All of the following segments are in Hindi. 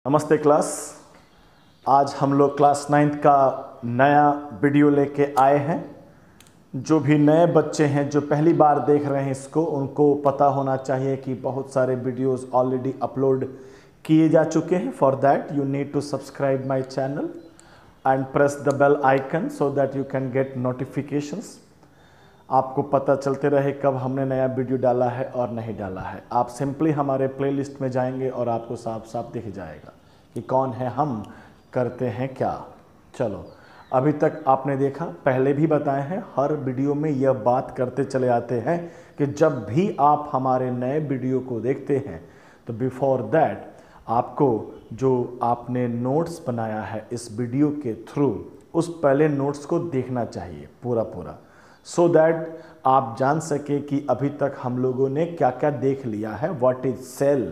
नमस्ते क्लास। आज हम लोग क्लास 9th का नया वीडियो लेके आए हैं। जो भी नए बच्चे हैं जो पहली बार देख रहे हैं इसको, उनको पता होना चाहिए कि बहुत सारे वीडियोस ऑलरेडी अपलोड किए जा चुके हैं। For that you need to subscribe my channel and press the bell icon so that you can get notifications. आपको पता चलते रहे कब हमने नया वीडियो डाला है और नहीं डाला है। आप सिंपली हमारे प्लेलिस्ट में जाएंगे और आपको साफ साफ दिख जाएगा कि कौन है, हम करते हैं क्या। चलो, अभी तक आपने देखा, पहले भी बताए हैं, हर वीडियो में यह बात करते चले आते हैं कि जब भी आप हमारे नए वीडियो को देखते हैं तो बिफोर दैट आपको जो आपने नोट्स बनाया है इस वीडियो के थ्रू, उस पहले नोट्स को देखना चाहिए पूरा सो दैट आप जान सके कि अभी तक हम लोगों ने क्या क्या देख लिया है। व्हाट इज सेल,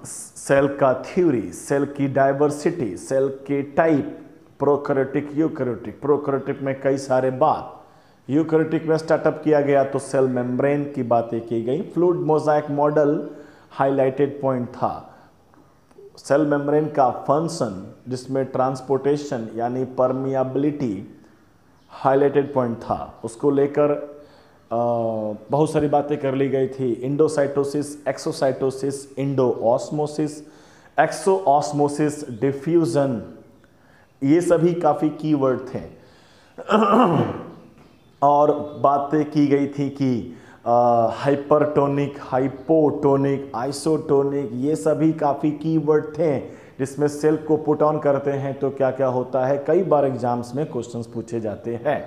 सेल का थ्योरी, सेल की डाइवर्सिटी, सेल के टाइप, प्रोकैरियोटिक, यूकैरियोटिक। प्रोकैरियोटिक में कई सारे बात, यूकैरियोटिक में स्टार्टअप किया गया तो सेल मेम्ब्रेन की बातें की गई। Fluid mosaic model highlighted point था। सेल मेम्ब्रेन का फंक्शन जिसमें ट्रांसपोर्टेशन यानी परमियाबिलिटी हाईलाइटेड पॉइंट था, उसको लेकर बहुत सारी बातें कर ली गई थी। इंडोसाइटोसिस, एक्सोसाइटोसिस, इंडोऑस्मोसिस, एक्सोऑस्मोसिस, डिफ्यूजन, ये सभी काफ़ी कीवर्ड थे। और बातें की गई थी कि हाइपरटोनिक, हाइपोटोनिक, आइसोटोनिक, ये सभी काफ़ी कीवर्ड थे जिसमें सेल को पुट ऑन करते हैं तो क्या क्या होता है। कई बार एग्जाम्स में क्वेश्चंस पूछे जाते हैं।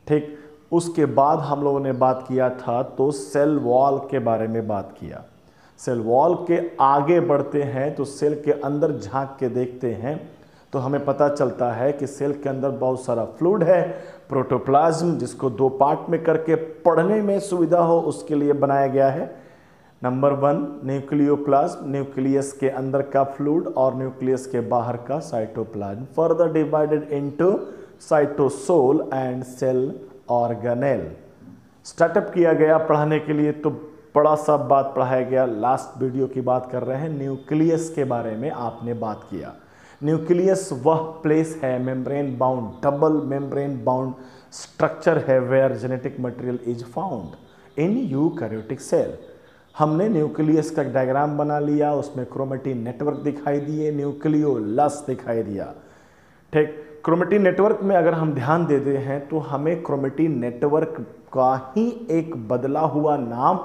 ठीक, उसके बाद हम लोगों ने बात किया था तो सेल वॉल के बारे में बात किया। सेल वॉल के आगे बढ़ते हैं तो सेल के अंदर झांक के देखते हैं तो हमें पता चलता है कि सेल के अंदर बहुत सारा फ्लूइड है। प्रोटोप्लाज्म, जिसको दो पार्ट में करके पढ़ने में सुविधा हो उसके लिए बनाया गया है। नंबर 1 न्यूक्लियोप्लाज्म, न्यूक्लियस के अंदर का फ्लूइड और न्यूक्लियस के बाहर का cytoplasm, further divided into cytosol and cell organelle. Startup किया गया पढ़ाने के लिए तो बड़ा सा बात पढ़ाया गया। लास्ट वीडियो की बात कर रहे हैं, न्यूक्लियस के बारे में आपने बात किया। न्यूक्लियस वह प्लेस है, membrane bound, double membrane bound structure है where genetic material is found in eukaryotic cell. हमने न्यूक्लियस का डायग्राम बना लिया, उसमें क्रोमेटिन नेटवर्क दिखाई दिए, न्यूक्लियोलस दिखाई दिया। ठीक, क्रोमेटिन नेटवर्क में अगर हम ध्यान देते हैं तो हमें क्रोमेटिन नेटवर्क का ही एक बदला हुआ नाम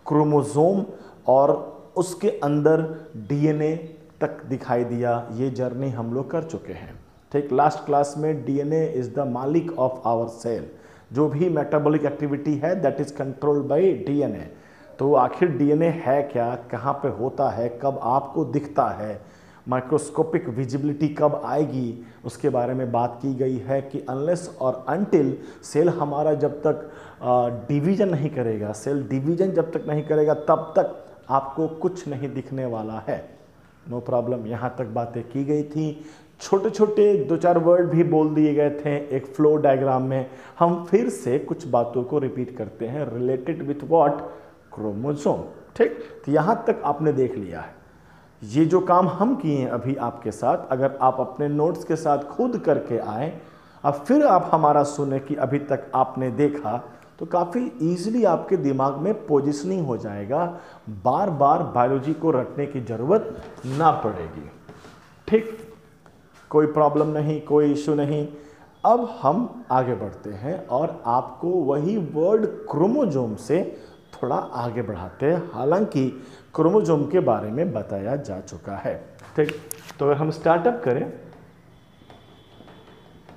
क्रोमोसोम और उसके अंदर डीएनए तक दिखाई दिया। ये जर्नी हम लोग कर चुके हैं। ठीक, लास्ट क्लास में डीएनए इज द मालिक ऑफ आवर सेल। जो भी मेटाबॉलिक एक्टिविटी है that is controlled by DNA. तो आखिर डीएनए है क्या, कहाँ पे होता है, कब आपको दिखता है, माइक्रोस्कोपिक विजिबिलिटी कब आएगी, उसके बारे में बात की गई है कि अनलेस और अनटिल सेल हमारा जब तक डिवीजन नहीं करेगा, सेल डिवीजन जब तक नहीं करेगा तब तक आपको कुछ नहीं दिखने वाला है। नो प्रॉब्लम, यहाँ तक बातें की गई थी। छोटे छोटे 2-4 वर्ड भी बोल दिए गए थे एक फ्लो डायग्राम में। हम फिर से कुछ बातों को रिपीट करते हैं, रिलेटेड विथ व्हाट, क्रोमोसोम। ठीक, तो यहाँ तक आपने देख लिया है। ये जो काम हम किए हैं अभी आपके साथ, अगर आप अपने नोट्स के साथ खुद करके आए और फिर आप हमारा सुने कि अभी तक आपने देखा, तो काफ़ी इजीली आपके दिमाग में पोजिशनिंग हो जाएगा। बार बार बायोलॉजी को रटने की ज़रूरत ना पड़ेगी। ठीक, कोई प्रॉब्लम नहीं, कोई इशू नहीं। अब हम आगे बढ़ते हैं और आपको वही वर्ड क्रोमोसोम से थोड़ा आगे बढ़ाते हैं। हालांकि क्रोमोसोम के बारे में बताया जा चुका है। ठीक, तो अगर हम स्टार्टअप करें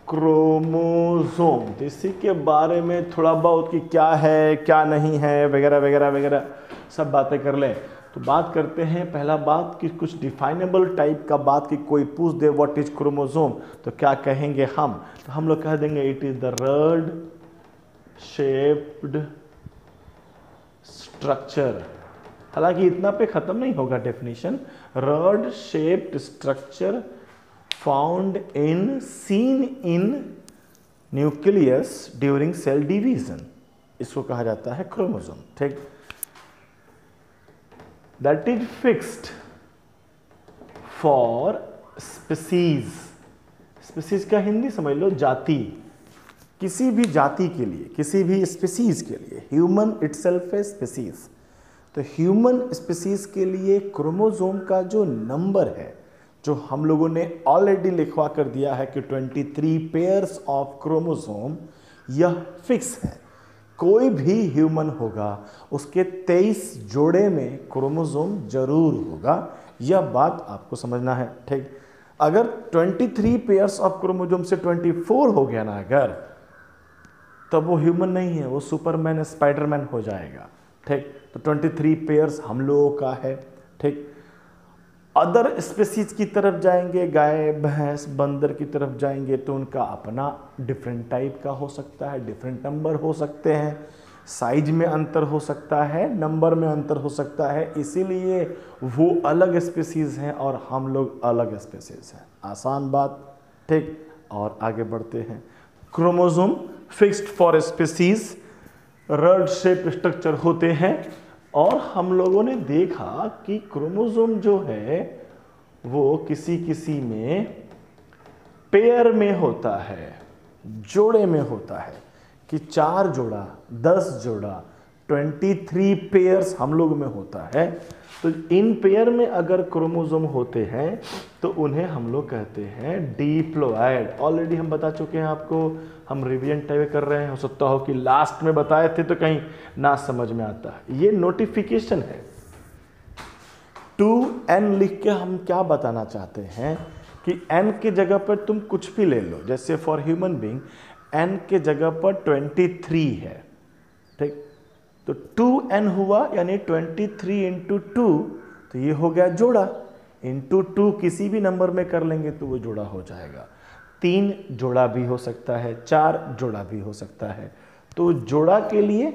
क्रोमोसोम, तो इसी के बारे में थोड़ा बहुत कि क्या है क्या नहीं है वगैरह वगैरह वगैरह सब बातें कर लें। तो बात करते हैं पहला बात कि कुछ डिफाइनेबल टाइप का बात कि कोई पूछ दे व्हाट इज क्रोमोसोम तो क्या कहेंगे हम, तो हम लोग कह देंगे it is the rod shaped structure. हालांकि इतना पे खत्म नहीं होगा डेफिनेशन। Rod shaped structure found in seen in nucleus during cell division, इसको कहा जाता है क्रोमोसोम। ठीक, that is fixed for species. Species का हिंदी समझ लो जाति। किसी भी जाति के लिए, किसी भी स्पीसीज के लिए, ह्यूमन इटसेल्फ है स्पीसीज, तो ह्यूमन स्पीसीज के लिए क्रोमोसोम का जो नंबर है, जो हम लोगों ने ऑलरेडी लिखवा कर दिया है कि 23 पेयर्स ऑफ क्रोमोसोम, यह फिक्स है। कोई भी ह्यूमन होगा उसके 23 जोड़े में क्रोमोसोम जरूर होगा, यह बात आपको समझना है। ठीक, अगर 23 पेयर्स ऑफ क्रोमोसोम से 24 हो गया ना अगर, तब वो ह्यूमन नहीं है, वो सुपरमैन स्पाइडरमैन हो जाएगा। ठीक, तो 23 पेयर्स हम लोगों का है। ठीक, अदर स्पीसीज की तरफ जाएंगे, गाय भैंस बंदर की तरफ जाएंगे तो उनका अपना डिफरेंट टाइप का हो सकता है, डिफरेंट नंबर हो सकते हैं, साइज में अंतर हो सकता है, नंबर में अंतर हो सकता है, इसीलिए वो अलग स्पीसीज हैं और हम लोग अलग स्पीसीज हैं। आसान बात। ठीक, और आगे बढ़ते हैं। Chromosome fixed for species, rod shape structure होते हैं, और हम लोगों ने देखा कि क्रोमोसोम जो है वो किसी किसी में पेयर में होता है, जोड़े में होता है, कि 4 जोड़ा, 10 जोड़ा, 23 पेयर्स हम लोग में होता है। तो इन पेयर में अगर क्रोमोसोम होते हैं तो उन्हें हम लोग कहते हैं डिप्लॉयड। ऑलरेडी हम बता चुके हैं आपको, हम रिवीजन टाइप कर रहे हैं, हो सकता हो कि लास्ट में बताए थे तो कहीं ना समझ में आता है। ये नोटिफिकेशन है। 2n लिख के हम क्या बताना चाहते हैं कि n के जगह पर तुम कुछ भी ले लो, जैसे फॉर ह्यूमन बीइंग n के जगह पर 23 है। ठीक, तो 2n हुआ यानी 23 इंटू 2, तो ये हो गया जोड़ा, इंटू 2 किसी भी नंबर में कर लेंगे तो वो जोड़ा हो जाएगा। 3 जोड़ा भी हो सकता है, 4 जोड़ा भी हो सकता है। तो जोड़ा के लिए,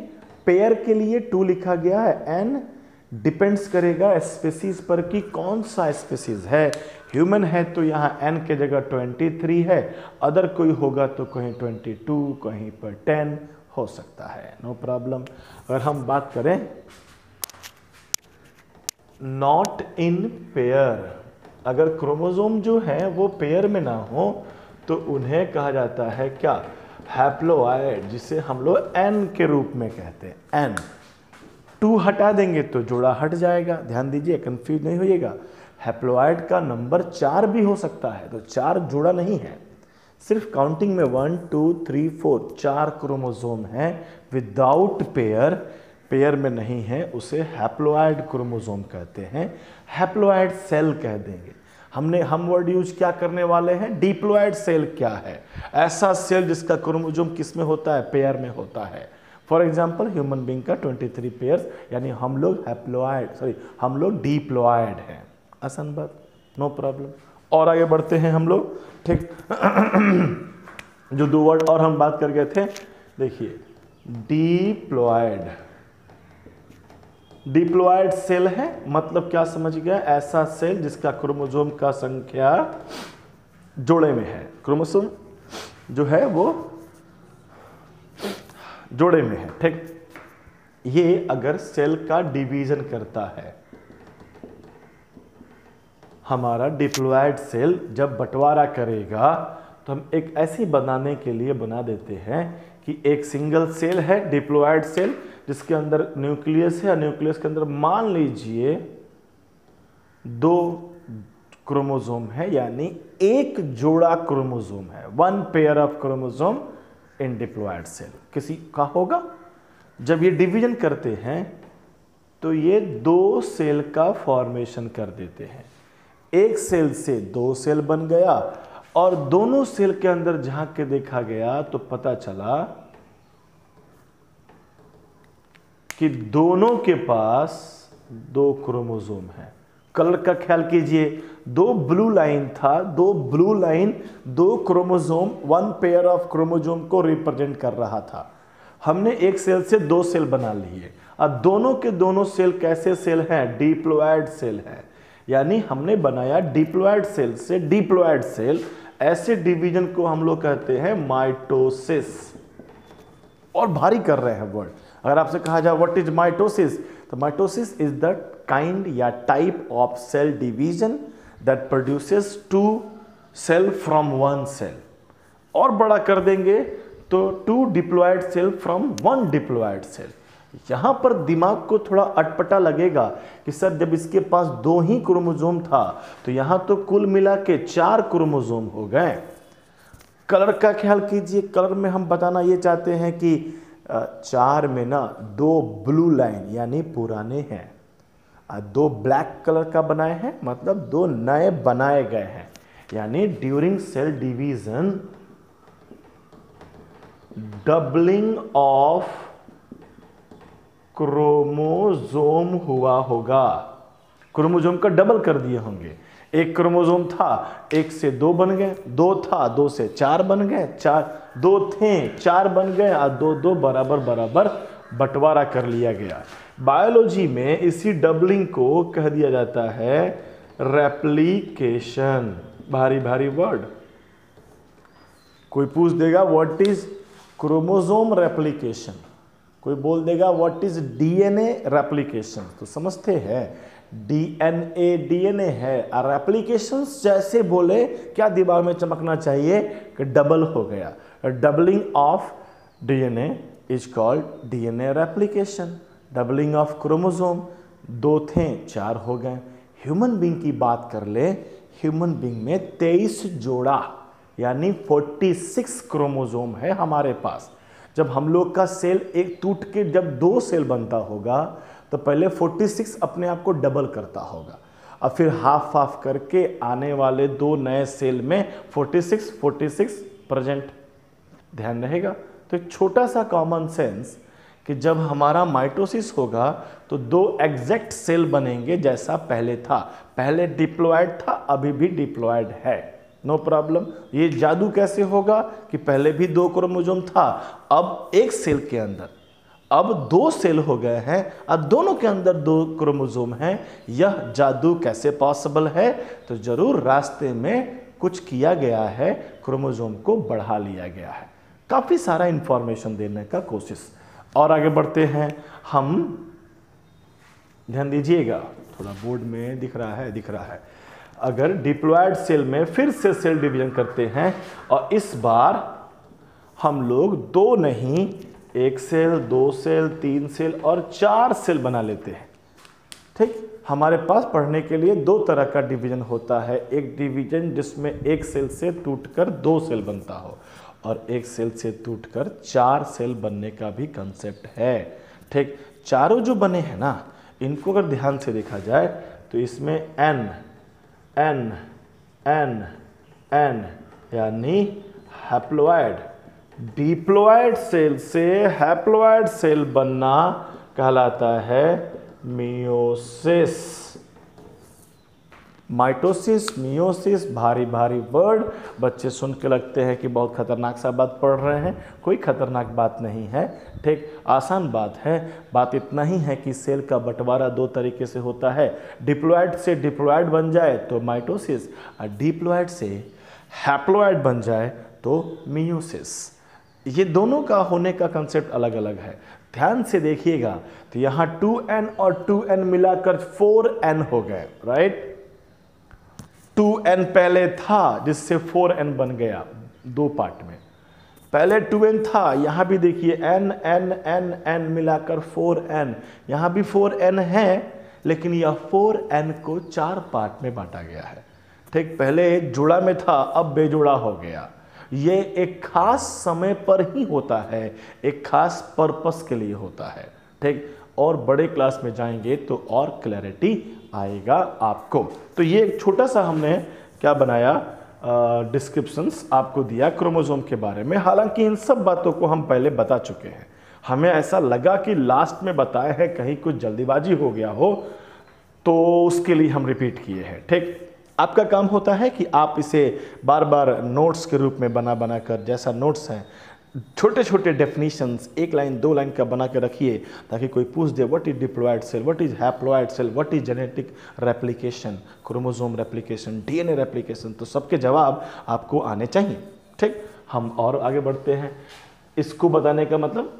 पेयर के लिए 2 लिखा गया है। n डिपेंड्स करेगा स्पीसीज पर कि कौन सा स्पीसीज है। ह्यूमन है तो यहाँ n के जगह 23 है, अदर कोई होगा तो कहीं 22, कहीं पर 10 हो सकता है, नो प्रॉब्लम। अगर हम बात करें नॉट इन पेयर, अगर क्रोमोसोम जो है वो पेयर में ना हो तो उन्हें कहा जाता है क्या, हैप्लोइड, जिसे हम लोग n के रूप में कहते हैं। n 2 हटा देंगे तो जोड़ा हट जाएगा, ध्यान दीजिए, कंफ्यूज नहीं होइएगा। हैप्लोइड का नंबर 4 भी हो सकता है, तो 4 जोड़ा नहीं है, सिर्फ काउंटिंग में 1 2 3 4 4 क्रोमोसोम है विदाउट पेयर, पेयर में नहीं है, उसे हैप्लोइड क्रोमोसोम कहते हैं। हैप्लोइड सेल कह देंगे। हम वर्ड यूज क्या करने वाले हैं, डिप्लॉयड सेल क्या है, ऐसा सेल जिसका क्रोमोसोम किस में होता है, पेयर में होता है। फॉर एग्जाम्पल ह्यूमन बीइंग का 23 पेयर्स, यानी हम लोग हम लोग डिप्लॉयड हैं। आसान बात, नो प्रॉब्लम। और आगे बढ़ते हैं हम लोग। ठीक, जो 2 वर्ड और हम बात कर गए थे, देखिए डिप्लॉयड, डिप्लॉयड सेल है, मतलब क्या समझ गया, ऐसा सेल जिसका क्रोमोसोम का संख्या जोड़े में है, क्रोमोसोम जो है वो जोड़े में है। ठीक, ये अगर सेल का डिवीजन करता है, हमारा डिप्लॉयड सेल जब बंटवारा करेगा तो हम एक ऐसी बनाने के लिए बना देते हैं कि एक सिंगल सेल है डिप्लॉयड सेल, जिसके अंदर न्यूक्लियस है, न्यूक्लियस के अंदर मान लीजिए 2 क्रोमोसोम है, यानी एक जोड़ा क्रोमोसोम है, 1 pair of chromosome in diploid cell किसी का होगा। जब ये डिवीजन करते हैं तो ये 2 सेल का फॉर्मेशन कर देते हैं, एक सेल से 2 सेल बन गया, और दोनों सेल के अंदर झांक के देखा गया तो पता चला कि दोनों के पास 2 क्रोमोसोम है। कलर का ख्याल कीजिए, 2 ब्लू लाइन था, 2 blue line 2 chromosome, 1 pair of chromosome को रिप्रेजेंट कर रहा था। हमने एक सेल से 2 सेल बना लिए। अब दोनों के दोनों सेल कैसे सेल हैं, डिप्लॉयड सेल है, यानी हमने बनाया डिप्लॉयड सेल से डिप्लॉयड सेल। ऐसे डिवीजन को हम लोग कहते हैं माइटोसिस। और भारी कर रहे हैं वर्ड, अगर आपसे कहा जाए व्हाट इज माइटोसिस, तो माइटोसिस इज द काइंड या type of cell division that produces 2 cell from 1 cell, और बड़ा कर देंगे तो 2 diploid cell from 1 diploid cell. यहां पर दिमाग को थोड़ा अटपटा लगेगा कि सर जब इसके पास 2 ही क्रोमोसोम था तो यहां तो कुल मिला के 4 क्रोमोसोम हो गए। कलर का ख्याल कीजिए, कलर में हम बताना ये चाहते हैं कि 4 में ना 2 ब्लू लाइन यानी पुराने हैं, 2 ब्लैक कलर का बनाए हैं, मतलब 2 नए बनाए गए हैं। यानी during cell division doubling of chromosome हुआ होगा, क्रोमोसोम का डबल कर दिए होंगे। एक क्रोमोसोम था, 1 से 2 बन गए, 2 था 2 से 4 बन गए, 2 थे 4 बन गए, और 2 बराबर बराबर बंटवारा कर लिया गया। बायोलॉजी में इसी डबलिंग को कह दिया जाता है रेप्लिकेशन। भारी भारी वर्ड, कोई पूछ देगा व्हाट इज क्रोमोसोम रेप्लिकेशन, कोई बोल देगा व्हाट इज डीएनए रेप्लिकेशन, तो समझते हैं डीएनए डीएनए है, और रेप्लिकेशंस जैसे बोले क्या दिमाग में चमकना चाहिए कि डबल हो गया। Doubling of DNA is called DNA replication. Doubling of chromosome, 2 थे 4 हो गए। ह्यूमन बीइंग की बात कर ले, ह्यूमन बीइंग में 23 जोड़ा यानी 46 क्रोमोसोम है हमारे पास। जब हम लोग का सेल एक टूट के जब 2 सेल बनता होगा तो पहले 46 अपने आप को डबल करता होगा, और फिर हाफ हाफ करके आने वाले 2 नए सेल में 46 प्रेजेंट। ध्यान रहेगा। तो एक छोटा सा कॉमन सेंस कि जब हमारा माइटोसिस होगा तो 2 एग्जैक्ट सेल बनेंगे जैसा पहले था। पहले डिप्लॉयड था, अभी भी डिप्लॉयड है, नो प्रॉब्लम। ये जादू कैसे होगा कि पहले भी 2 क्रोमोसोम था, अब एक सेल के अंदर अब 2 सेल हो गए हैं, अब दोनों के अंदर 2 क्रोमोसोम हैं। यह जादू कैसे पॉसिबल है? तो जरूर रास्ते में कुछ किया गया है, क्रोमोसोम को बढ़ा लिया गया है। काफी सारा इंफॉर्मेशन देने का कोशिश। और आगे बढ़ते हैं हम, ध्यान दीजिएगा, थोड़ा बोर्ड में दिख रहा है। अगर डिप्लॉयड सेल में फिर से सेल डिवीजन करते हैं और इस बार हम लोग 2 नहीं 1 सेल, 2 सेल, 3 सेल और 4 सेल बना लेते हैं। ठीक, हमारे पास पढ़ने के लिए 2 तरह का डिवीजन होता है। एक डिवीजन जिसमें 1 सेल से टूटकर 2 सेल बनता हो, और 1 सेल से टूटकर 4 सेल बनने का भी कंसेप्ट है। ठीक, चारों जो बने हैं ना, इनको अगर ध्यान से देखा जाए तो इसमें एन एन एन एन यानी हैप्लॉयड। डिप्लॉयड सेल से हैप्लॉयड सेल बनना कहलाता है मियोसिस। माइटोसिस, मियोसिस, भारी भारी वर्ड, बच्चे सुन के लगते हैं कि बहुत खतरनाक सा बात पढ़ रहे हैं। कोई खतरनाक बात नहीं है, ठीक, आसान बात है। बात इतना ही है कि सेल का बंटवारा 2 तरीके से होता है। डिप्लॉयड से डिप्लॉयड बन जाए तो माइटोसिस, और डिप्लॉयड से हैप्लॉयड बन जाए तो मियोसिस। ये दोनों का होने का कंसेप्ट अलग अलग है। ध्यान से देखिएगा तो यहाँ 2n और 2n मिलाकर 4n हो गए, राइट। 2n पहले था जिससे 4n बन गया 2 पार्ट में। पहले 2n था, यहाँ भी देखिए n n n n मिलाकर 4n, यहाँ भी 4n है, लेकिन यह 4n को 4 पार्ट में बांटा गया है। ठीक, पहले जुड़ा में था, अब बेजुड़ा हो गया। ये एक खास समय पर ही होता है, एक खास पर्पस के लिए होता है। ठीक, और बड़े क्लास में जाएंगे तो और क्लैरिटी आएगा आपको। तो ये एक छोटा सा हमने क्या बनाया, डिस्क्रिप्शंस आपको दिया क्रोमोसोम के बारे में। हालांकि इन सब बातों को हम पहले बता चुके हैं। हमें ऐसा लगा कि लास्ट में बताया है, कहीं कुछ जल्दीबाजी हो गया हो, तो उसके लिए हम रिपीट किए हैं। ठीक, आपका काम होता है कि आप इसे बार बार नोट्स के रूप में बना बना कर, जैसा नोट्स हैं, छोटे छोटे डेफिनेशंस 1 लाइन 2 लाइन का बना के रखिए, ताकि कोई पूछ दे what is diploid cell, what is haploid cell, what is genetic replication, chromosome replication, DNA replication, तो सबके जवाब आपको आने चाहिए। ठीक, हम और आगे बढ़ते हैं। इसको बताने का मतलब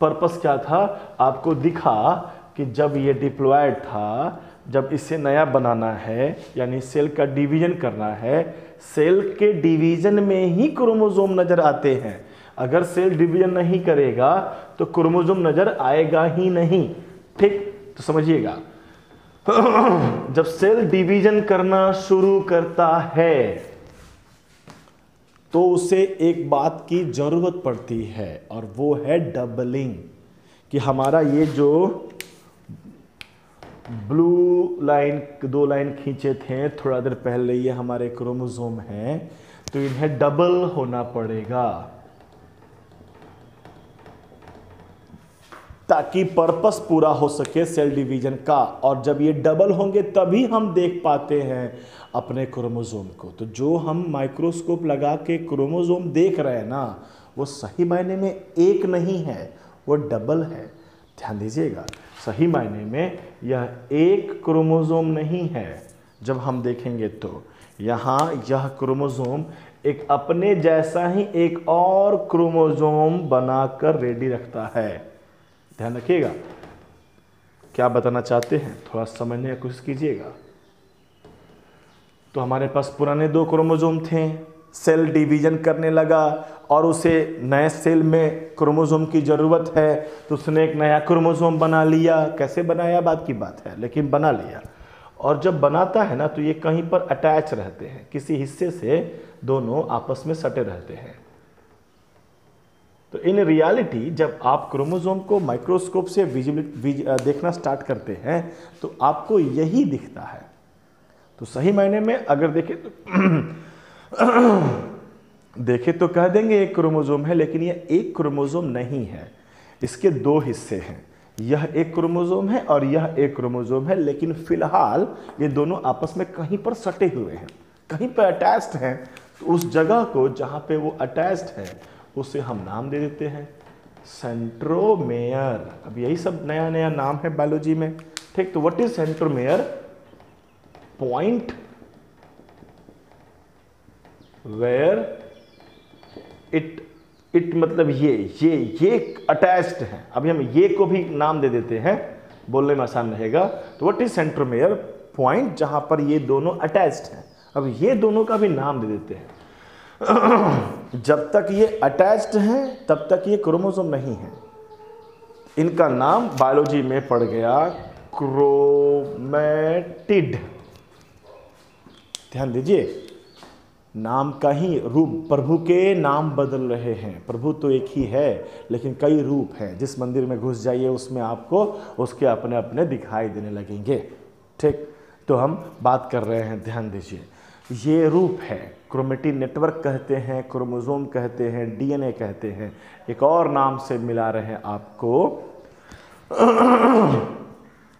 पर्पस क्या था, आपको दिखा कि जब ये डिप्लॉयड था जब इसे नया बनाना है यानी सेल का डिवीजन करना है, सेल के डिवीजन में ही क्रोमोसोम नजर आते हैं। अगर सेल डिवीजन नहीं करेगा तो क्रोमोसोम नजर आएगा ही नहीं। ठीक, तो समझिएगा जब सेल डिवीजन करना शुरू करता है तो उसे एक बात की जरूरत पड़ती है और वो है डबलिंग। कि हमारा ये जो ब्लू लाइन, 2 लाइन खींचे थे थोड़ा देर पहले, ये हमारे क्रोमोसोम हैं, तो इन्हें डबल होना पड़ेगा ताकि पर्पस पूरा हो सके सेल डिवीजन का। और जब ये डबल होंगे तभी हम देख पाते हैं अपने क्रोमोसोम को। तो जो हम माइक्रोस्कोप लगा के क्रोमोसोम देख रहे हैं ना, वो सही मायने में एक नहीं है, वो डबल है। ध्यान दीजिएगा, सही मायने में यह एक क्रोमोसोम नहीं है। जब हम देखेंगे तो यहाँ यह क्रोमोसोम एक अपने जैसा ही एक और क्रोमोसोम बनाकर रेडी रखता है। ध्यान रखिएगा, क्या बताना चाहते हैं थोड़ा समझने की कोशिश कीजिएगा। तो हमारे पास पुराने 2 क्रोमोसोम थे, सेल डिवीजन करने लगा और उसे नए सेल में क्रोमोसोम की ज़रूरत है, तो उसने एक नया क्रोमोसोम बना लिया। कैसे बनाया बात की बात है, लेकिन बना लिया। और जब बनाता है ना तो ये कहीं पर अटैच रहते हैं, किसी हिस्से से दोनों आपस में सटे रहते हैं। तो इन रियलिटी जब आप क्रोमोसोम को माइक्रोस्कोप से देखना स्टार्ट करते हैं तो आपको यही दिखता है। तो सही मायने में अगर देखें तो कह देंगे एक क्रोमोसोम है, लेकिन यह एक क्रोमोसोम नहीं है, इसके 2 हिस्से हैं। यह एक क्रोमोसोम है और यह एक क्रोमोसोम है, लेकिन फिलहाल ये दोनों आपस में कहीं पर सटे हुए हैं, कहीं पर अटैच्ड हैं। तो उस जगह को जहां पे वो अटैच्ड है उसे हम नाम दे देते हैं सेंट्रोमेयर। अब यही सब नया नया नाम है बायोलॉजी में। ठीक, तो what is centromere? Point where it मतलब ये अटैच्ड है। अभी हम ये को भी नाम दे देते हैं, बोलने में आसान रहेगा। तो व्हाट इज सेंट्रोमेयर? पॉइंट जहां पर ये दोनों अटैच्ड हैं। अब ये दोनों का भी नाम दे देते हैं। जब तक ये अटैच्ड हैं तब तक ये क्रोमोसोम नहीं है। इनका नाम बायोलॉजी में पड़ गया क्रोमैटिड। ध्यान दीजिए, नाम का ही रूप, प्रभु के नाम बदल रहे हैं। प्रभु तो एक ही है लेकिन कई रूप हैं। जिस मंदिर में घुस जाइए उसमें आपको उसके अपने अपने दिखाई देने लगेंगे। ठीक, तो हम बात कर रहे हैं, ध्यान दीजिए, ये रूप है। क्रोमेटिन नेटवर्क कहते हैं, क्रोमोसोम कहते हैं, डीएनए कहते हैं, एक और नाम से मिला रहे हैं आपको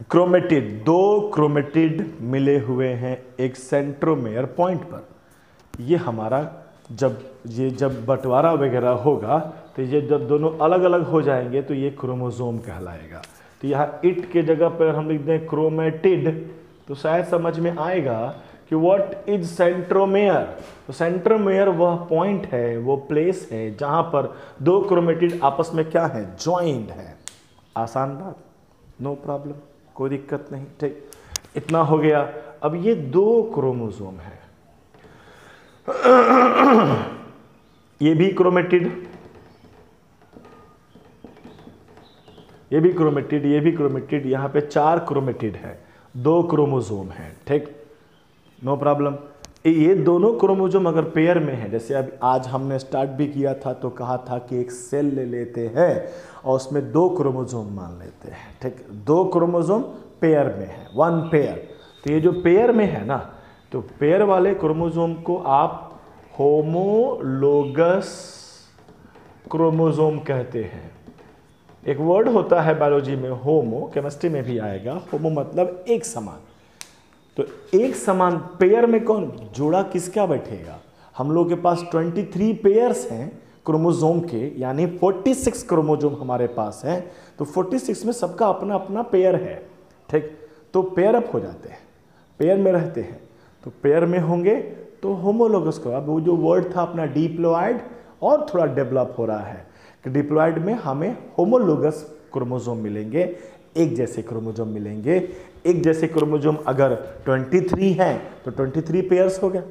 क्रोमेटिड। 2 क्रोमेटिड मिले हुए हैं एक सेंट्रोमेयर पॉइंट पर। ये हमारा जब बंटवारा वगैरह होगा तो ये जब दोनों अलग अलग हो जाएंगे तो ये क्रोमोसोम कहलाएगा। तो यहाँ इट के जगह पर हम लिख दें क्रोमेटिड, तो शायद समझ में आएगा कि व्हाट इज सेंट्रोमेयर। तो सेंट्रोमेयर वह पॉइंट है, वो प्लेस है जहाँ पर 2 क्रोमेटिड आपस में क्या है, ज्वाइंड है। आसान बात, नो प्रॉब्लम, कोई दिक्कत नहीं। ठीक, इतना हो गया। अब ये 2 क्रोमोसोम है, ये भी क्रोमेटिड, ये भी क्रोमेटिड, ये भी क्रोमेटिड। यहाँ पे 4 क्रोमेटिड है, 2 क्रोमोसोम है। ठीक, नो प्रॉब्लम। ये दोनों क्रोमोसोम अगर पेयर में है, जैसे अब आज हमने स्टार्ट भी किया था तो कहा था कि एक सेल ले लेते हैं और उसमें 2 क्रोमोसोम मान लेते हैं। ठीक, 2 क्रोमोसोम पेयर में है, 1 पेयर। तो ये जो पेयर में है ना, तो पेयर वाले क्रोमोसोम को आप होमोलोगस क्रोमोसोम कहते हैं। एक वर्ड होता है बायोलॉजी में होमो, केमिस्ट्री में भी आएगा। होमो मतलब एक समान। तो एक समान पेयर में कौन जोड़ा किसका बैठेगा? हम लोग के पास 23 पेयर्स हैं क्रोमोसोम के, यानी 46 क्रोमोसोम हमारे पास हैं। तो 46 में सबका अपना अपना पेयर है। ठीक, तो पेयर अप हो जाते हैं, पेयर में रहते हैं। तो पेयर में होंगे तो होमोलोगस को, अब वो जो वर्ड था अपना डिप्लॉयड और थोड़ा डेवलप हो रहा है कि डिप्लॉयड में हमें होमोलोगस क्रोमोसोम मिलेंगे, एक जैसे क्रोमोसोम मिलेंगे। एक जैसे क्रोमोसोम अगर 23 हैं तो 23 पेयर्स हो गया।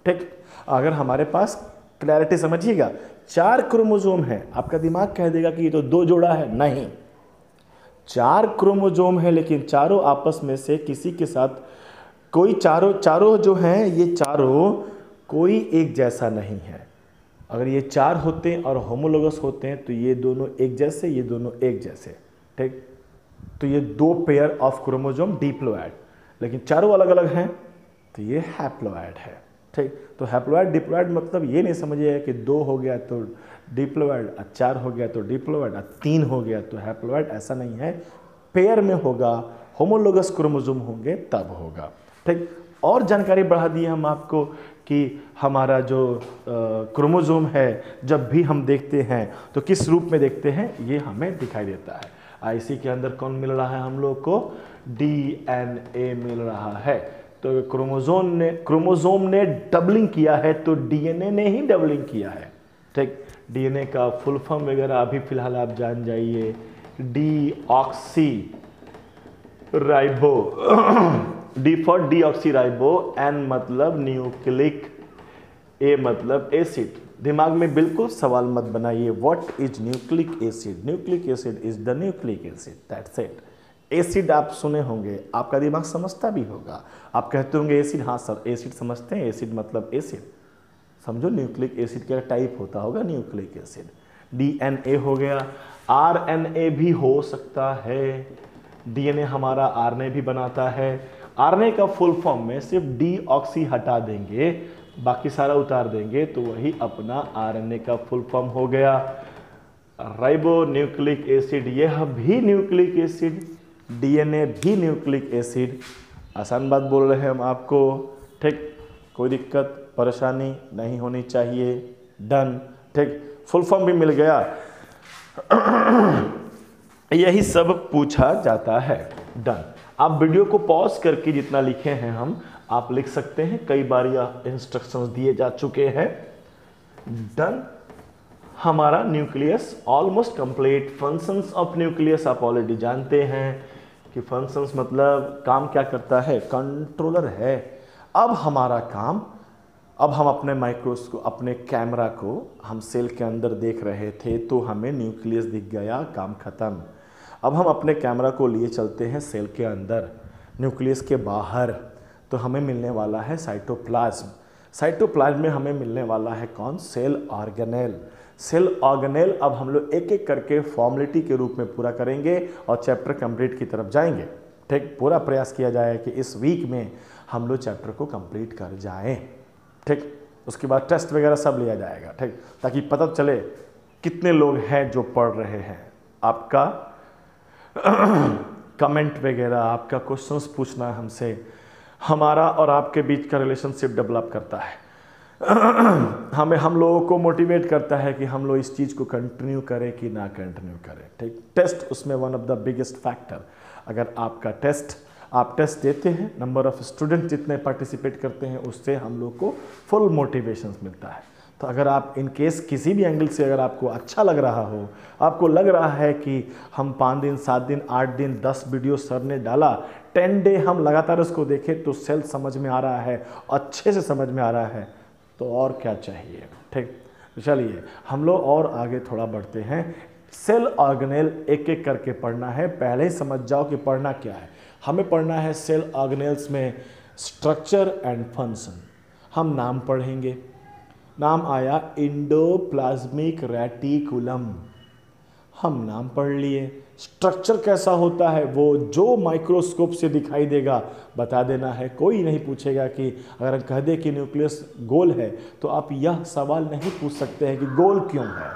ठीक, अगर हमारे पास, क्लैरिटी समझिएगा, 4 क्रोमोसोम है, आपका दिमाग कह देगा कि ये तो 2 जोड़ा है, नहीं, 4 क्रोमोसोम है, लेकिन चारों आपस में से किसी के साथ कोई, चारों जो हैं ये चारों कोई एक जैसा नहीं है। अगर ये 4 होते हैं और होमोलोगस होते हैं तो ये दोनों एक जैसे, ये दोनों एक जैसे। ठीक, तो ये 2 पेयर ऑफ क्रोमोसोम डिप्लॉयड, लेकिन चारों अलग अलग हैं तो ये हैप्लॉयड है। ठीक, तो हैप्लॉयड डिप्लॉयड मतलब ये नहीं समझिएगा कि 2 हो गया तो डिप्लॉयड, 4 हो गया तो डिप्लॉयड, 3 हो गया तो हैप्लॉयड, ऐसा नहीं है। पेयर में होगा, होमोलोगस क्रोमोसोम होंगे तब होगा। ठीक, और जानकारी बढ़ा दी हम आपको कि हमारा जो क्रोमोसोम है जब भी हम देखते हैं तो किस रूप में देखते हैं, ये हमें दिखाई देता है। इसी के अंदर कौन मिल रहा है हम लोग को, डीएनए मिल रहा है। तो क्रोमोसोम ने डबलिंग किया है तो डीएनए ने ही डबलिंग किया है। ठीक, डीएनए का फुल फॉर्म वगैरह अभी फिलहाल आप जान जाइए, deoxy ribo, D for deoxy ribo, N मतलब न्यूक्लिक, ए मतलब एसिड। दिमाग में बिल्कुल सवाल मत बनाइए, what is nucleic acid, nucleic acid is the nucleic acid, that's it. Acid आप सुने होंगे, आपका दिमाग समझता भी होगा, आप कहते होंगे एसिड, हाँ सर एसिड समझते हैं, एसिड मतलब एसिड, समझो न्यूक्लिक एसिड का टाइप होता होगा न्यूक्लिक एसिड। डीएनए हो गया, आरएनए भी हो सकता है, डीएनए हमारा आरएनए भी बनाता है। आरएनए का फुल फॉर्म में सिर्फ डीऑक्सी हटा देंगे, बाकी सारा उतार देंगे तो वही अपना आरएनए का फुल फॉर्म हो गया। राइबो न्यूक्लिक एसिड, यह भी न्यूक्लिक एसिड, डीएनए भी न्यूक्लिक एसिड। आसान बात बोल रहे हैं हम आपको। ठीक, कोई दिक्कत परेशानी नहीं होनी चाहिए। डन। ठीक, फुल फॉर्म भी मिल गया। यही सब पूछा जाता है। डन। आप वीडियो को पॉज करके जितना लिखे हैं हम, आप लिख सकते हैं, कई बार यह इंस्ट्रक्शंस दिए जा चुके हैं। डन। हमारा nucleus almost complete. Functions of nucleus आप ऑलरेडी जानते हैं कि फंक्शंस मतलब काम क्या करता है, कंट्रोलर है। अब हमारा काम, अब हम अपने माइक्रोस्कोप, अपने कैमरा को हम सेल के अंदर देख रहे थे तो हमें न्यूक्लियस दिख गया, काम खत्म। अब हम अपने कैमरा को लिए चलते हैं सेल के अंदर, न्यूक्लियस के बाहर, तो हमें मिलने वाला है साइटोप्लाज्म। साइटोप्लाज्म में हमें मिलने वाला है कौन, सेल ऑर्गेनेल। सेल ऑर्गेनेल अब हम लोग एक एक करके फॉर्मेलिटी के रूप में पूरा करेंगे और चैप्टर कंप्लीट की तरफ जाएंगे। ठीक, पूरा प्रयास किया जाए कि इस वीक में हम लोग चैप्टर को कंप्लीट कर जाएं। ठीक, उसके बाद टेस्ट वगैरह सब लिया जाएगा। ठीक, ताकि पता चले कितने लोग हैं जो पढ़ रहे हैं। आपका कमेंट वगैरह, आपका क्वेश्चंस पूछना हमसे, हमारा और आपके बीच का रिलेशनशिप डेवलप करता है। हमें, हम लोगों को मोटिवेट करता है कि हम लोग इस चीज़ को कंटिन्यू करें कि ना कंटिन्यू करें। ठीक, टेस्ट उसमें one of the biggest factor. अगर आपका टेस्ट, आप टेस्ट देते हैं, नंबर ऑफ स्टूडेंट जितने पार्टिसिपेट करते हैं उससे हम लोग को फुल मोटिवेशन मिलता है। तो अगर आप इन केस किसी भी एंगल से अगर आपको अच्छा लग रहा हो, आपको लग रहा है कि हम 5 दिन 7 दिन 8 दिन 10 वीडियो सर ने डाला, 10 डे हम लगातार उसको देखें तो सेल समझ में आ रहा है, अच्छे से समझ में आ रहा है, तो और क्या चाहिए। ठीक, चलिए हम लोग और आगे थोड़ा बढ़ते हैं। सेल ऑर्गेनेल एक एक करके पढ़ना है। पहले ही समझ जाओ कि पढ़ना क्या है। हमें पढ़ना है सेल ऑर्गेनेल्स में स्ट्रक्चर एंड फंक्शन। हम नाम पढ़ेंगे। नाम आया इंडोप्लाज्मिक रेटिकुलम, हम नाम पढ़ लिए। स्ट्रक्चर कैसा होता है वो जो माइक्रोस्कोप से दिखाई देगा बता देना है। कोई नहीं पूछेगा कि अगर हम कह दें कि न्यूक्लियस गोल है तो आप यह सवाल नहीं पूछ सकते हैं कि गोल क्यों है।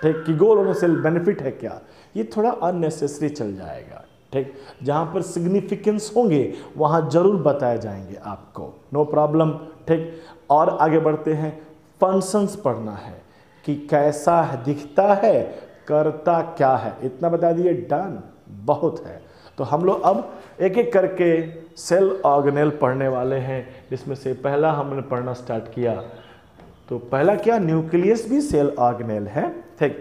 ठीक, कि गोल होने से बेनिफिट है क्या, ये थोड़ा अननेसेसरी चल जाएगा। ठीक, जहाँ पर सिग्निफिकेंस होंगे वहाँ जरूर बताए जाएंगे आपको, नो प्रॉब्लम। ठीक, और आगे बढ़ते हैं। फंक्शंस पढ़ना है कि कैसा दिखता है, करता क्या है, इतना बता दिए। डन, बहुत है। तो हम लोग अब एक एक करके सेल ऑर्गेनेल पढ़ने वाले हैं, जिसमें से पहला हमने पढ़ना स्टार्ट किया। तो पहला क्या, न्यूक्लियस भी सेल ऑर्गेनेल है। ठीक,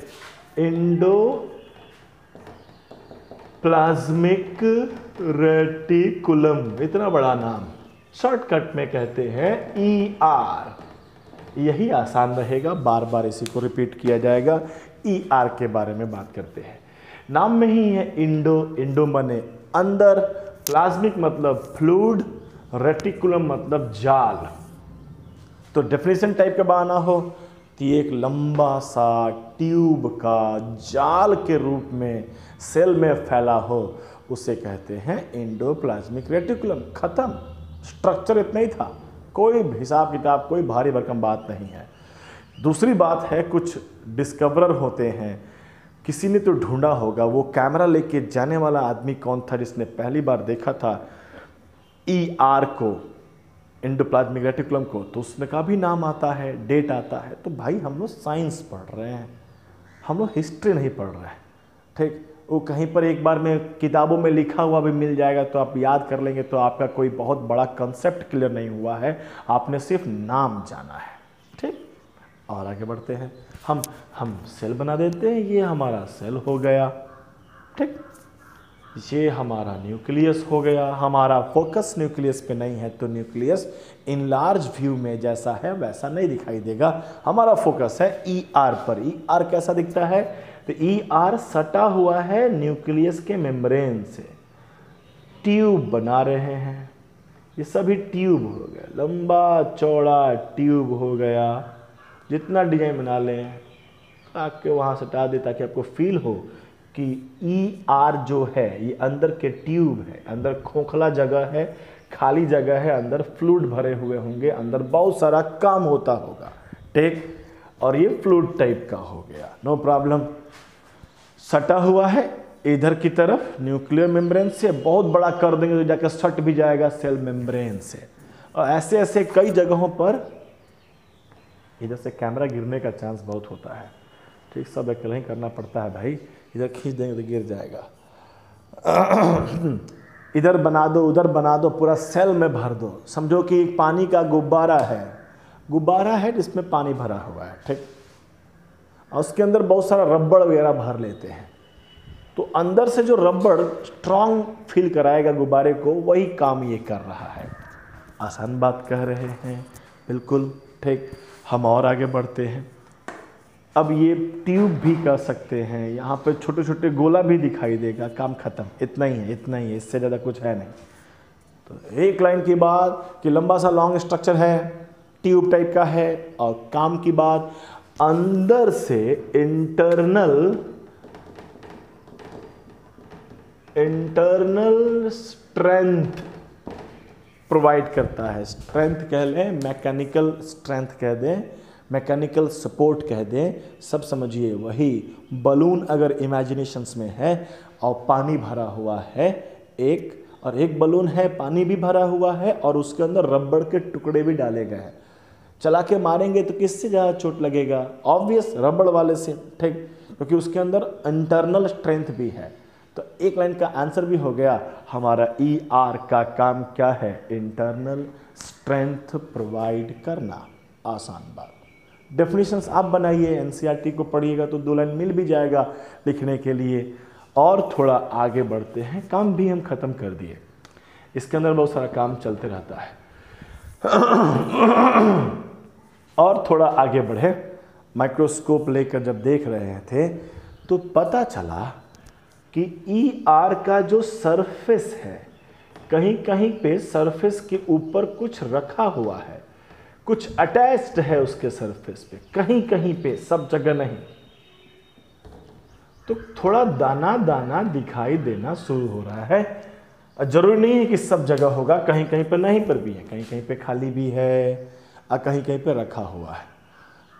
प्लाज्मिक रेटिकुलम, इतना बड़ा नाम, शॉर्टकट में कहते हैं ER। यही आसान रहेगा, बार बार इसी को रिपीट किया जाएगा। ER के बारे में बात करते हैं। नाम में ही है इंडो माने अंदर, प्लाज्मिक मतलब फ्लूइड, रेटिकुलम मतलब जाल। तो डेफिनेशन टाइप का बनाना हो तो ये एक लंबा सा ट्यूब का जाल के रूप में सेल में फैला हो, उसे कहते हैं एंडोप्लाज्मिक रेटिकुलम। खत्म, स्ट्रक्चर इतना ही था, कोई हिसाब किताब, कोई भारी भरकम बात नहीं है। दूसरी बात है, कुछ डिस्कवरर होते हैं, किसी ने तो ढूंढा होगा, वो कैमरा लेके जाने वाला आदमी कौन था जिसने पहली बार देखा था ER को, एंडोप्लाज्मिक रेटिकुलम को, तो उसने का भी नाम आता है, डेट आता है। तो भाई हम लोग साइंस पढ़ रहे हैं, हम लोग हिस्ट्री नहीं पढ़ रहे हैं, ठीक। वो कहीं पर एक बार में किताबों में लिखा हुआ भी मिल जाएगा तो आप याद कर लेंगे, तो आपका कोई बहुत बड़ा कंसेप्ट क्लियर नहीं हुआ है, आपने सिर्फ नाम जाना है, ठीक। और आगे बढ़ते हैं, हम सेल बना देते हैं, ये हमारा सेल हो गया, ठीक। ये हमारा न्यूक्लियस हो गया। हमारा फोकस न्यूक्लियस पे नहीं है, तो न्यूक्लियस इन लार्ज व्यू में जैसा है वैसा नहीं दिखाई देगा। हमारा फोकस है ER पर। ER कैसा दिखता है? तो ER सटा हुआ है न्यूक्लियस के मेम्ब्रेन से, ट्यूब बना रहे हैं, ये सभी ट्यूब हो गया, लंबा चौड़ा ट्यूब हो गया। जितना डिजाइन बना लें आपके वहाँ सटा दे, ताकि आपको फील हो कि ER जो है ये अंदर के ट्यूब है, अंदर खोखला जगह है, खाली जगह है, अंदर फ्लूइड भरे हुए होंगे, अंदर बहुत सारा काम होता होगा, ठीक। और ये फ्लूइड टाइप का हो गया, नो प्रॉब्लम। सटा हुआ है इधर की तरफ न्यूक्लियर मेम्ब्रेन से, बहुत बड़ा कर देंगे तो जाकर सट भी जाएगा सेल मेम्ब्रेन से। और ऐसे ऐसे कई जगहों पर इधर से कैमरा गिरने का चांस बहुत होता है, ठीक। सब अकेले ही करना पड़ता है भाई, इधर खींच देंगे तो गिर जाएगा। इधर बना दो, उधर बना दो, पूरा सेल में भर दो। समझो कि एक पानी का गुब्बारा है जिसमें पानी भरा हुआ है, ठीक। और उसके अंदर बहुत सारा रबड़ वगैरह भर लेते हैं, तो अंदर से जो रबड़ स्ट्रांग फील कराएगा गुब्बारे को, वही काम ये कर रहा है। आसान बात कह रहे हैं, बिल्कुल ठीक। हम और आगे बढ़ते हैं। अब ये ट्यूब भी कर सकते हैं, यहाँ पे छोटे छोटे गोला भी दिखाई देगा, काम खत्म। इतना ही है, इससे ज़्यादा कुछ है नहीं। तो एक लाइन की बात कि लंबा सा लॉन्ग स्ट्रक्चर है, ट्यूब टाइप का है। और काम की बात, अंदर से इंटरनल स्ट्रेंथ प्रोवाइड करता है। स्ट्रेंथ कह लें, मैकेनिकल स्ट्रेंथ कह दें, मैकेनिकल सपोर्ट कह दें, सब समझिए वही। बलून अगर इमेजिनेशंस में है और पानी भरा हुआ है एक, और एक बलून है पानी भी भरा हुआ है और उसके अंदर रबड़ के टुकड़े भी डाले गए हैं, चला के मारेंगे तो किससे ज़्यादा चोट लगेगा? ऑब्वियस रबड़ वाले से, ठीक, क्योंकि उसके अंदर इंटरनल स्ट्रेंथ भी है। तो एक लाइन का आंसर भी हो गया। हमारा ER का काम क्या है? इंटरनल स्ट्रेंथ प्रोवाइड करना। आसान बात। डेफिनेशंस आप बनाइए, NCERT को पढ़िएगा तो 2 लाइन मिल भी जाएगा लिखने के लिए। और थोड़ा आगे बढ़ते हैं, काम भी हम खत्म कर दिए, इसके अंदर बहुत सारा काम चलते रहता है। और थोड़ा आगे बढ़े, माइक्रोस्कोप लेकर जब देख रहे थे तो पता चला कि ER का जो सरफेस है, कहीं कहीं पे सरफेस के ऊपर कुछ रखा हुआ है, कुछ अटैच्ड है उसके सरफेस पे, कहीं कहीं पे, सब जगह नहीं। तो थोड़ा दाना दाना दिखाई देना शुरू हो रहा है। जरूरी नहीं है कि सब जगह होगा, कहीं कहीं पे नहीं पर भी है, कहीं कहीं पे खाली भी है और कहीं कहीं पे रखा हुआ है।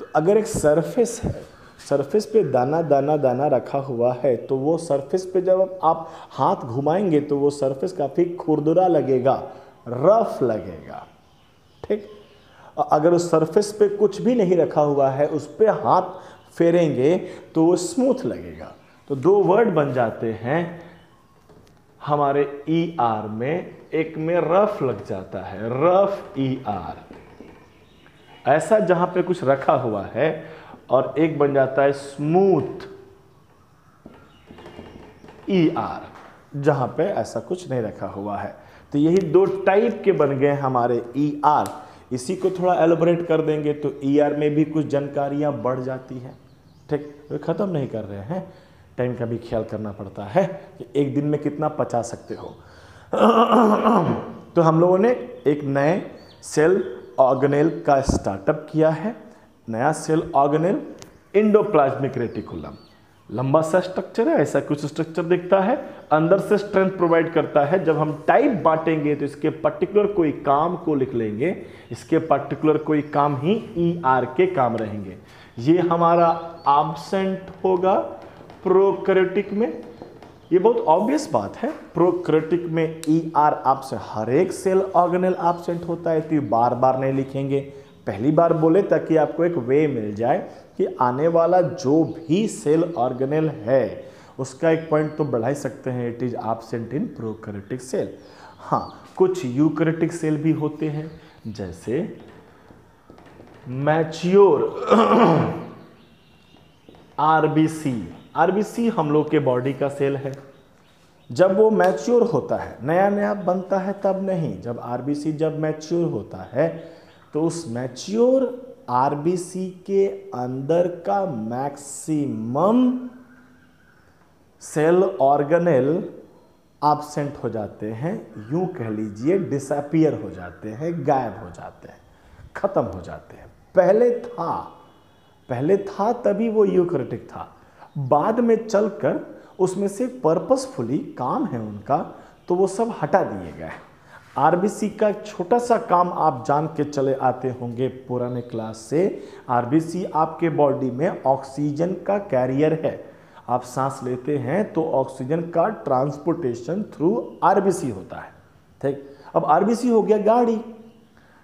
तो अगर एक सरफेस है, सरफेस पे दाना दाना दाना रखा हुआ है, तो वो सरफेस पे जब आप हाथ घुमाएंगे तो वो सरफेस काफ़ी खुरदुरा लगेगा, रफ लगेगा, ठीक। अगर उस सरफेस पे कुछ भी नहीं रखा हुआ है, उस पर हाथ फेरेंगे तो वो स्मूथ लगेगा। तो 2 वर्ड बन जाते हैं हमारे ER में, एक में रफ लग जाता है, रफ ER, ऐसा जहां पे कुछ रखा हुआ है, और एक बन जाता है स्मूथ ER। जहाँ पे ऐसा कुछ नहीं रखा हुआ है। तो यही दो टाइप के बन गए हमारे ER। इसी को थोड़ा एलोबरेट कर देंगे तो ER में भी कुछ जानकारियाँ बढ़ जाती हैं। ठीक, तो ख़त्म नहीं कर रहे हैं, टाइम का भी ख्याल करना पड़ता है कि एक दिन में कितना पचा सकते हो। तो हम लोगों ने एक नए सेल ऑर्गेनेल का स्टार्टअप किया है। नया सेल ऑर्गेनेल एंडोप्लाज्मिक रेटिकुलम, लंबा सा स्ट्रक्चर है, ऐसा कुछ स्ट्रक्चर दिखता है, अंदर से स्ट्रेंथ प्रोवाइड करता है। जब हम टाइप बांटेंगे तो इसके पर्टिकुलर कोई काम को लिख लेंगे, इसके पर्टिकुलर कोई काम ही ER के काम रहेंगे। ये हमारा एब्सेंट होगा प्रोकैरियोटिक में। ये बहुत ऑब्वियस बात है, प्रोकैरियोटिक में ER आपसे हर एक सेल ऑर्गेनेल एब्सेंट होता है, तो ये बार बार नहीं लिखेंगे, पहली बार बोले ताकि आपको एक वे मिल जाए कि आने वाला जो भी सेल ऑर्गेनेल है उसका एक पॉइंट तो बढ़ा ही सकते हैं, it is absent in prokaryotic cell. हाँ, कुछ यूकैरियोटिक सेल भी होते हैं, जैसे मैच्योर आरबीसी हम लोग के बॉडी का सेल है। जब वो मैच्योर होता है, नया नया बनता है तब नहीं, जब आरबीसी जब मैच्योर होता है तो उस मैच्योर आरबीसी के अंदर का मैक्सिमम सेल ऑर्गेनेल एब्सेंट हो जाते हैं, यूं कह लीजिए डिसअपीयर हो जाते हैं, गायब हो जाते हैं, खत्म हो जाते हैं। पहले था तभी वो यूकैरियोटिक था, बाद में चलकर उसमें से पर्पसफुली काम है उनका तो वो सब हटा दिए गए। आरबीसी का एक छोटा सा काम आप जान के चले आते होंगे पुराने क्लास से, आरबीसी आपके बॉडी में ऑक्सीजन का कैरियर है। आप सांस लेते हैं तो ऑक्सीजन का ट्रांसपोर्टेशन थ्रू आरबीसी होता है। ठीक, अब आरबीसी हो गया गाड़ी।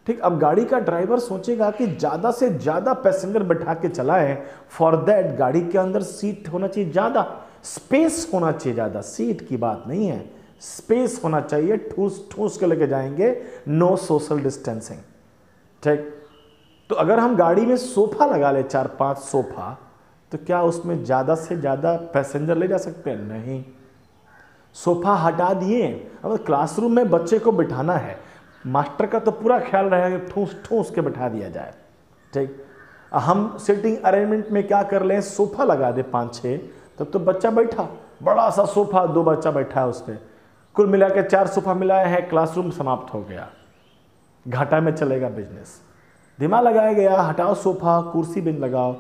ठीक, अब गाड़ी का ड्राइवर सोचेगा कि ज़्यादा से ज़्यादा पैसेंजर बैठा के चलाएं, फॉर दैट गाड़ी के अंदर सीट होना चाहिए ज़्यादा, स्पेस होना चाहिए ज़्यादा, सीट की बात नहीं है, स्पेस होना चाहिए, ठूस ठूस के लेके जाएंगे, नो सोशल डिस्टेंसिंग। ठीक, तो अगर हम गाड़ी में सोफा लगा ले, 4-5 सोफा, तो क्या उसमें ज़्यादा से ज़्यादा पैसेंजर ले जा सकते हैं? नहीं। सोफा हटा दिए, अब क्लासरूम में बच्चे को बिठाना है, मास्टर का तो पूरा ख्याल रहेगा कि ठूस ठूस के बैठा दिया जाए। ठीक, हम सिटिंग अरेंजमेंट में क्या कर लें, सोफा लगा दे 5-6, तब तो बच्चा बैठा, बड़ा सा सोफा, 2 बच्चा बैठा है उस पर, कुल मिला के 4 सोफा मिलाए हैं, क्लासरूम समाप्त हो गया, घाटा में चलेगा बिजनेस। दिमाग लगाया गया, हटाओ सोफा, कुर्सी बेंच लगाओ,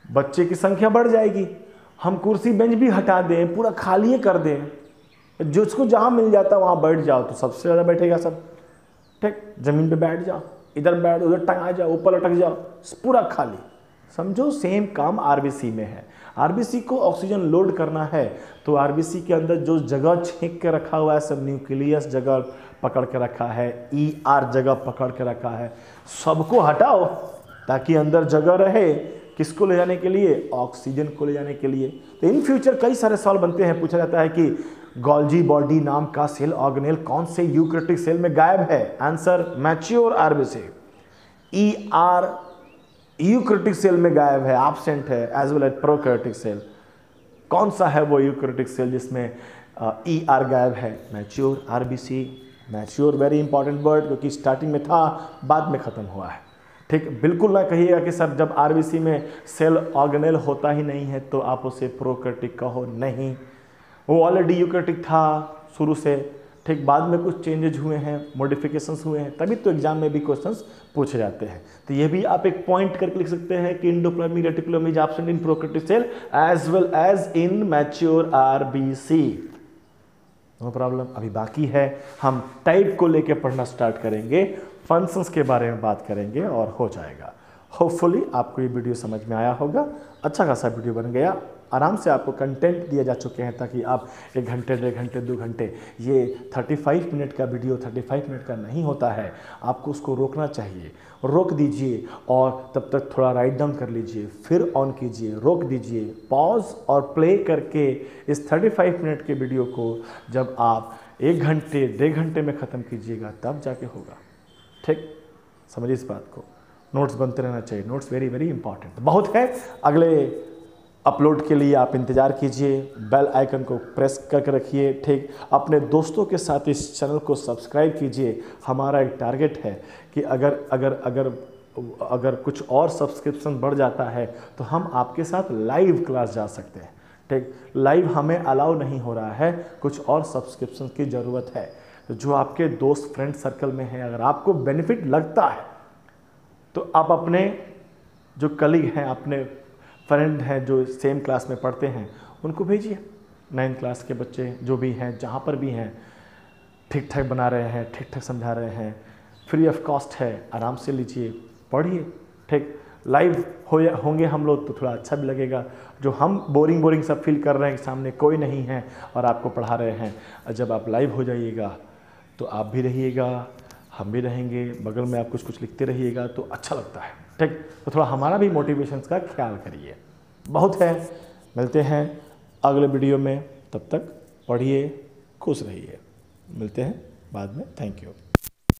बच्चे की संख्या बढ़ जाएगी। हम कुर्सी बेंच भी हटा दें, पूरा खाली कर दें, जिसको जहाँ मिल जाता है वहाँ बैठ जाओ, तो सबसे ज़्यादा बैठेगा सब। ठीक, जमीन पे बैठ जाओ, इधर बैठ, उधर टंगा जाओ, ऊपर लटक जाओ, पूरा खाली। समझो सेम काम आरबीसी में है। आरबीसी को ऑक्सीजन लोड करना है तो आरबीसी के अंदर जो जगह छेक के रखा हुआ है, सब न्यूक्लियस जगह पकड़ के रखा है, ER जगह पकड़ के रखा है, सबको हटाओ ताकि अंदर जगह रहे, किसको ले जाने के लिए, ऑक्सीजन को ले जाने के लिए। तो इन फ्यूचर कई सारे सवाल बनते हैं, पूछा जाता है कि गोल्जी बॉडी नाम का सेल ऑर्गेनेल कौन से यूकैरियोटिक सेल में गायब है? Answer mature RBC. ER eukaryotic cell में गायब है, एब्सेंट है, as well as prokaryotic cell. कौन सा है वो यूकैरियोटिक सेल जिसमें ER गायब है? Mature RBC. Mature very important word, क्योंकि स्टार्टिंग में था, बाद में खत्म हुआ है। ठीक, बिल्कुल ना कहिएगा कि सर जब आरबीसी में सेल ऑर्गेनेल होता ही नहीं है तो आप उसे प्रोकैरियोटिक कहो, नहीं, वो ऑलरेडी यूकैरियोटिक था शुरू से। ठीक, बाद में कुछ चेंजेज हुए हैं, मॉडिफिकेशंस हुए हैं, तभी तो एग्जाम में भी क्वेश्चंस पूछे जाते हैं। तो ये भी आप एक पॉइंट करके लिख सकते हैं कि endoplasmic reticulum is absent in prokaryotic cell as well as in mature RBC. No problem. अभी बाकी है, हम टाइप को लेके पढ़ना स्टार्ट करेंगे, फंक्शंस के बारे में बात करेंगे और हो जाएगा। होपफुली आपको ये वीडियो समझ में आया होगा, अच्छा खासा वीडियो बन गया, आराम से आपको कंटेंट दिए जा चुके हैं ताकि आप 1 घंटे, 1.5 घंटे, 2 घंटे, ये 35 मिनट का वीडियो 35 मिनट का नहीं होता है, आपको उसको रोकना चाहिए, रोक दीजिए और तब तक थोड़ा राइट डाउन कर लीजिए, फिर ऑन कीजिए, रोक दीजिए, पॉज और प्ले करके इस 35 मिनट के वीडियो को जब आप 1 घंटे, 1.5 घंटे में ख़त्म कीजिएगा तब जाके होगा। ठीक, समझिए इस बात को। नोट्स बनते रहना चाहिए, नोट्स वेरी वेरी इंपॉर्टेंट। बहुत है, अगले अपलोड के लिए आप इंतज़ार कीजिए, बेल आइकन को प्रेस करके रखिए, ठीक। अपने दोस्तों के साथ इस चैनल को सब्सक्राइब कीजिए। हमारा एक टारगेट है कि अगर अगर अगर अगर कुछ और सब्सक्रिप्शन बढ़ जाता है तो हम आपके साथ लाइव क्लास जा सकते हैं, ठीक। लाइव हमें अलाउ नहीं हो रहा है, कुछ और सब्सक्रिप्शन की ज़रूरत है। तो जो आपके दोस्त फ्रेंड सर्कल में हैं, अगर आपको बेनिफिट लगता है तो आप अपने जो कलीग हैं, अपने फ्रेंड हैं जो सेम क्लास में पढ़ते हैं, उनको भेजिए। 9th क्लास के बच्चे जो भी हैं, जहाँ पर भी हैं, ठीक ठाक बना रहे हैं, ठीक ठाक समझा रहे हैं, फ्री ऑफ कॉस्ट है, आराम से लीजिए, पढ़िए, ठीक। लाइव होंगे हम लोग तो थोड़ा अच्छा भी लगेगा। जो हम बोरिंग सब फील कर रहे हैं कि सामने कोई नहीं है और आपको पढ़ा रहे हैं, और जब आप लाइव हो जाइएगा तो आप भी रहिएगा, हम भी रहेंगे, बगल में आप कुछ कुछ लिखते रहिएगा तो अच्छा लगता है, ठीक। तो थोड़ा हमारा भी मोटिवेशन का ख्याल करिए। बहुत है, मिलते हैं अगले वीडियो में, तब तक पढ़िए, खुश रहिए, मिलते हैं बाद में। Thank you.